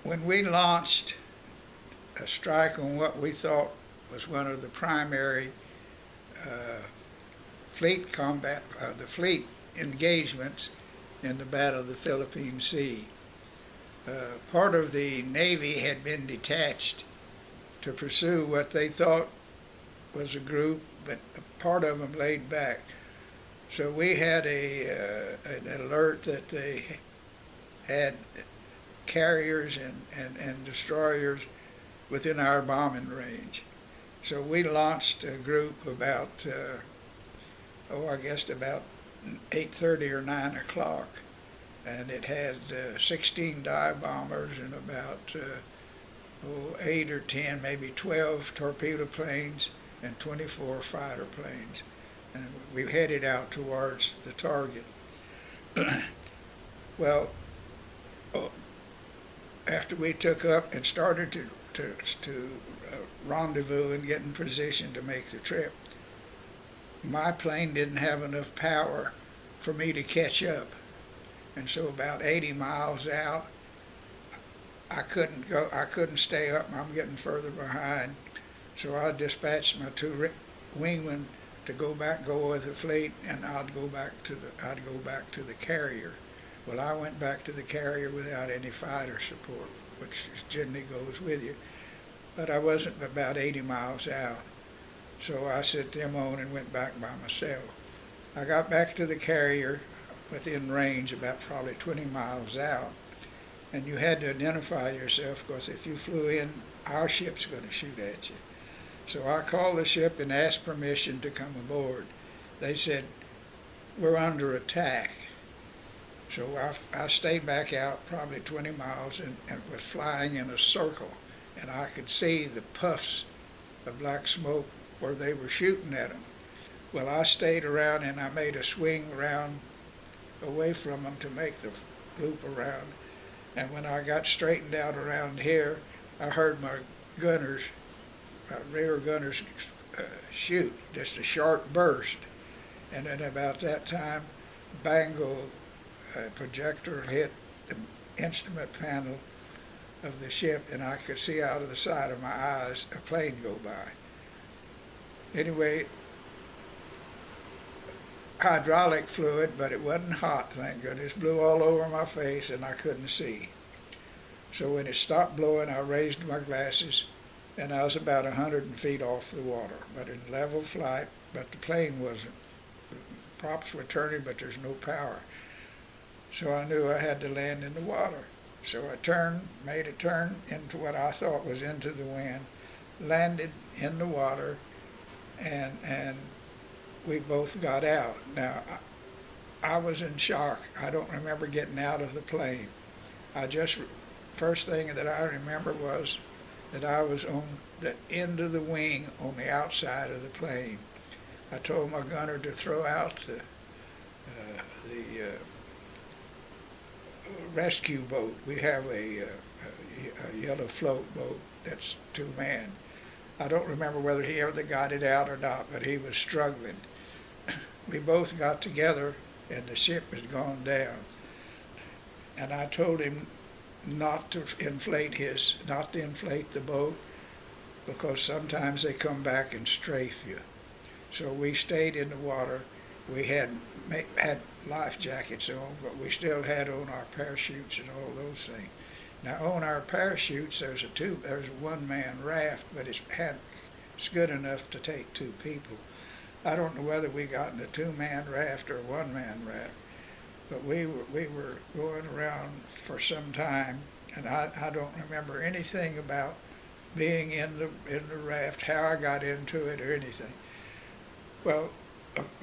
when we launched a strike on what we thought was one of the primary uh, the fleet engagements in the Battle of the Philippine Sea. Part of the Navy had been detached to pursue what they thought was a group, but part of them laid back. So we had an alert that they had carriers and destroyers within our bombing range. So we launched a group about, I guess about 8:30 or 9 o'clock. And it had 16 dive bombers and about 8 or 10, maybe 12 torpedo planes and 24 fighter planes. And we headed out towards the target. Well, after we took up and started to rendezvous and get in position to make the trip, my plane didn't have enough power for me to catch up. And so about 80 miles out, I couldn't stay up. I'm getting further behind. So I dispatched my two wingmen to go with the fleet, and I'd go back to the carrier. Well, I went back to the carrier without any fighter support, which generally goes with you. But I wasn't about 80 miles out. So I set them on and went back by myself. I got back to the carrier within range, about probably 20 miles out, and you had to identify yourself, because if you flew in, our ship's going to shoot at you. So I called the ship and asked permission to come aboard. They said, we're under attack. So I stayed back out probably 20 miles and was flying in a circle, and I could see the puffs of black smoke where they were shooting at them. Well, I stayed around and I made a swing around away from them to make the loop around. And when I got straightened out around here, I heard my rear gunners shoot, just a sharp burst. And then about that time, bango, a projector hit the instrument panel of the ship, and I could see out of the side of my eyes a plane go by. Anyway, hydraulic fluid, but it wasn't hot, thank goodness. It blew all over my face and I couldn't see. So when it stopped blowing, I raised my glasses, and I was about 100 feet off the water, but in level flight, but the plane wasn't. The props were turning, but there's no power. So I knew I had to land in the water. So I made a turn into what I thought was into the wind, landed in the water, and we both got out. Now, I was in shock. I don't remember getting out of the plane. First thing that I remember was that I was on the end of the wing on the outside of the plane. I told my gunner to throw out the rescue boat. We have a yellow float boat that's two-man. I don't remember whether he ever got it out or not, but he was struggling. We both got together and the ship had gone down. And I told him not to inflate the boat, because sometimes they come back and strafe you. So we stayed in the water. We had life jackets on, but we still had on our parachutes and all those things. Now on our parachutes, there's a one-man raft, but it's good enough to take two people. I don't know whether we got in a two-man raft or a one-man raft, but we were going around for some time, and I don't remember anything about being in the raft, how I got into it or anything. Well,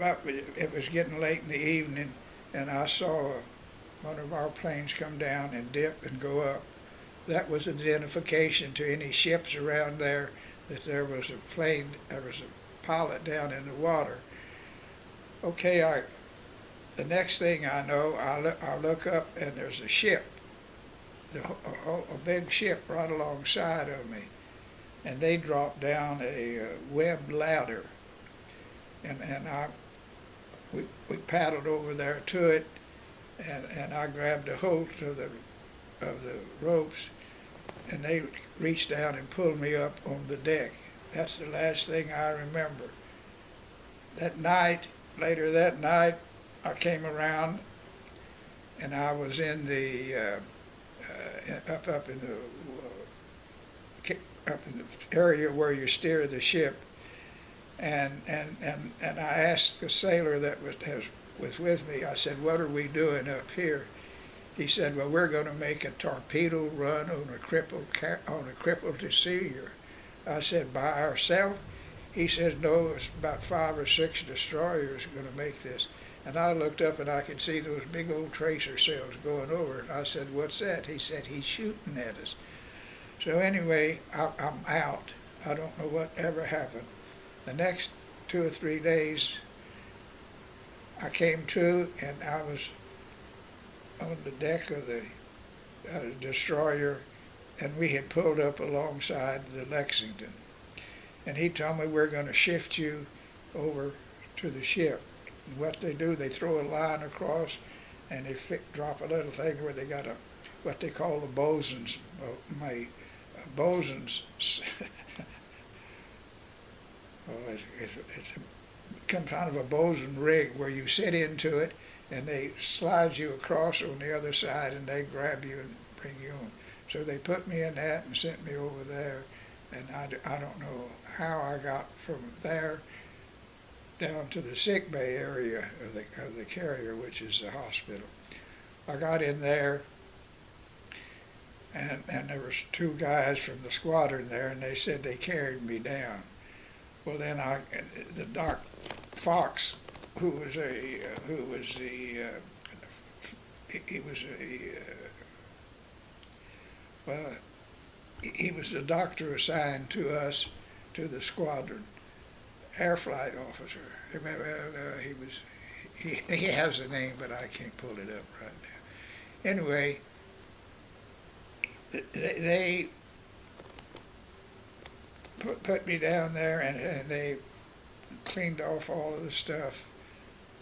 it was getting late in the evening, and I saw one of our planes come down and dip and go up. That was identification to any ships around there that there was a pilot down in the water. Okay, the next thing I know, I look up and there's a ship, a big ship right alongside of me, and they dropped down a webbed ladder, and we paddled over there to it, and I grabbed a hold of the ropes, and they reached down and pulled me up on the deck. That's the last thing I remember. That night, later that night, I came around and I was in the up in the area where you steer the ship, and I asked the sailor that was with me. I said, "What are we doing up here?" He said, "Well, we're going to make a torpedo run on a crippled destroyer." I said, "By ourselves?" He says, "No, it's about 5 or 6 destroyers going to make this." And I looked up and I could see those big old tracer cells going over it. And I said, "What's that?" He said, "He's shooting at us." So anyway, I'm out. I don't know what ever happened. The next 2 or 3 days, I came to and I was on the deck of the destroyer, and we had pulled up alongside the Lexington. And he told me, "We're going to shift you over to the ship." And what they do, they throw a line across, and they drop a little thing where they got what they call a bosun's bosun's. Oh, it's some kind of a bosun rig where you sit into it, and they slide you across on the other side, and they grab you and bring you on. So they put me in that and sent me over there, and I don't know how I got from there down to the sick bay area of the carrier, which is the hospital. I got in there, and there was 2 guys from the squadron there, and they said they carried me down. Well, then the Doc Fox, he was the doctor assigned to us, to the squadron, air flight officer. He has a name, but I can't pull it up right now. Anyway, they put me down there, and they cleaned off all of the stuff.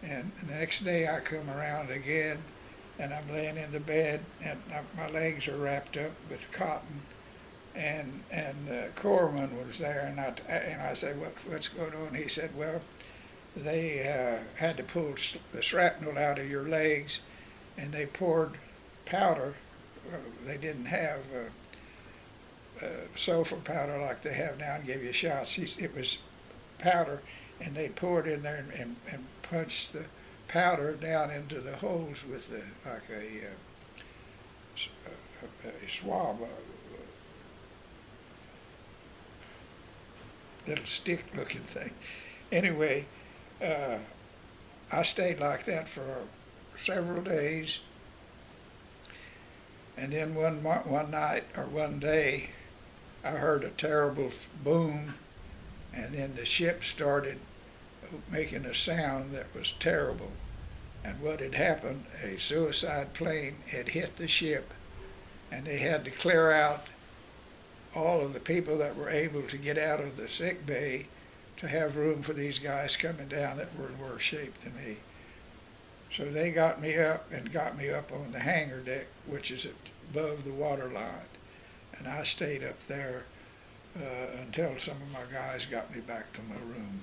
And the next day I come around again, and I'm laying in the bed, and my legs are wrapped up with cotton. And Corpsman was there, and I said, "What's going on?" He said, "Well, they had to pull the shrapnel out of your legs, and they poured powder. They didn't have sulfur powder like they have now and give you shots. It was powder, and they poured in there and punched the powder down into the holes with like a swab, little stick-looking thing." Anyway, I stayed like that for several days, and then one night or one day, I heard a terrible boom, and then the ship started making a sound that was terrible. And what had happened, a suicide plane had hit the ship, and they had to clear out all of the people that were able to get out of the sick bay to have room for these guys coming down that were in worse shape than me. So they got me up on the hangar deck, which is above the water line. And I stayed up there until some of my guys got me back to my room.